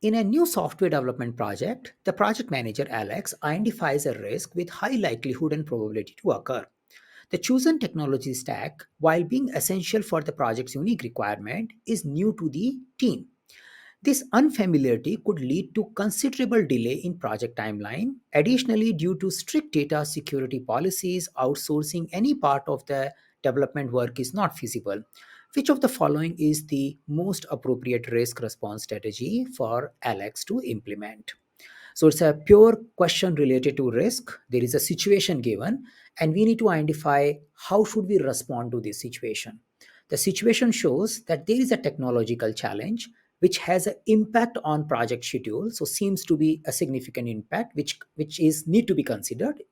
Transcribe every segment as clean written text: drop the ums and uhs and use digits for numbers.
In a new software development project, the project manager Alex identifies a risk with high likelihood and probability to occur. The chosen technology stack, while being essential for the project's unique requirement, is new to the team. This unfamiliarity could lead to considerable delay in project timeline. Additionally, due to strict data security policies, outsourcing any part of the development work is not feasible. Which of the following is the most appropriate risk response strategy for Alex to implement? So it's a pure question related to risk. There is a situation given, and we need to identify how should we respond to this situation. The situation shows that there is a technological challenge which has an impact on project schedule. So seems to be a significant impact which is need to be considered.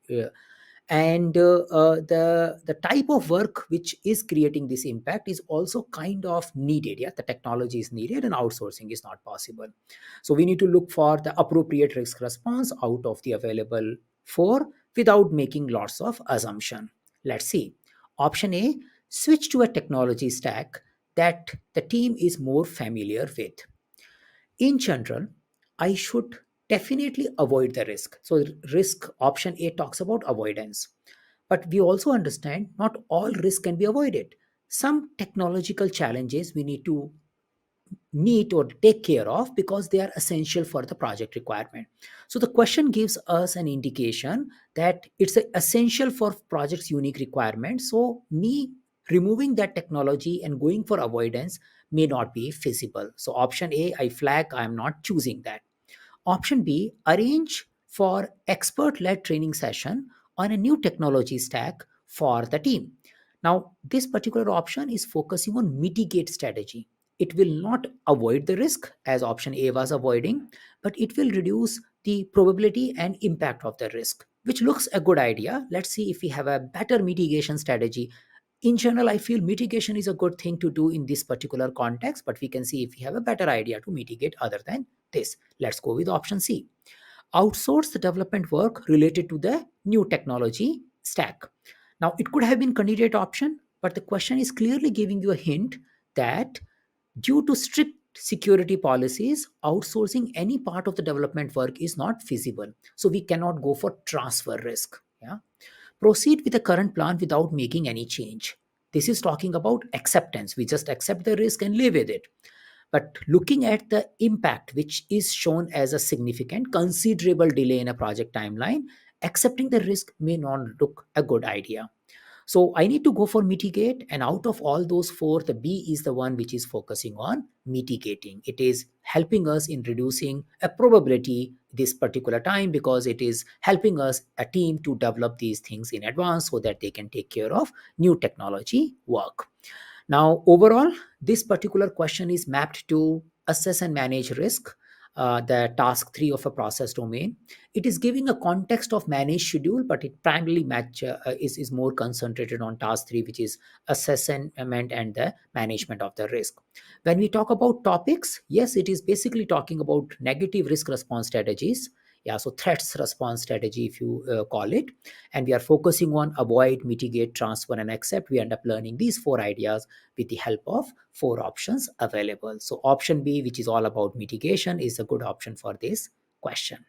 And the type of work which is creating this impact is also kind of needed. Yeah, the technology is needed and outsourcing is not possible. So we need to look for the appropriate risk response out of the available four without making lots of assumption. Let's see. Option A, switch to a technology stack that the team is more familiar with. In general, I should definitely avoid the risk. So risk option A talks about avoidance. But we also understand not all risk can be avoided. Some technological challenges we need to meet or take care of because they are essential for the project requirement. So the question gives us an indication that it's essential for project's unique requirement. So me removing that technology and going for avoidance may not be feasible. So option A, I flag, I am not choosing that. Option B, arrange for expert-led training session on a new technology stack for the team. Now, this particular option is focusing on mitigate strategy. It will not avoid the risk as option A was avoiding, but it will reduce the probability and impact of the risk, which looks a good idea. Let's see if we have a better mitigation strategy. In general, I feel mitigation is a good thing to do in this particular context, but we can see if we have a better idea to mitigate other than this. Let's go with option C. Outsource the development work related to the new technology stack. Now, it could have been candidate option, but the question is clearly giving you a hint that due to strict security policies, outsourcing any part of the development work is not feasible. So we cannot go for transfer risk. Yeah. Proceed with the current plan without making any change. This is talking about acceptance. We just accept the risk and live with it. But looking at the impact, which is shown as a significant, considerable delay in a project timeline, accepting the risk may not look a good idea. So I need to go for mitigate, and out of all those four, the B is the one which is focusing on mitigating. It is helping us in reducing a probability this particular time because it is helping us a team to develop these things in advance so that they can take care of new technology work. Now, overall, this particular question is mapped to assess and manage risk, the task three of a process domain. It is giving a context of managed schedule, but it primarily is more concentrated on task three, which is assessment and the management of the risk. When we talk about topics, yes, it is basically talking about negative risk response strategies. Yeah, so threats response strategy, if you call it, and we are focusing on avoid, mitigate, transfer, and accept. We end up learning these four ideas with the help of four options available. So option B, which is all about mitigation, is a good option for this question.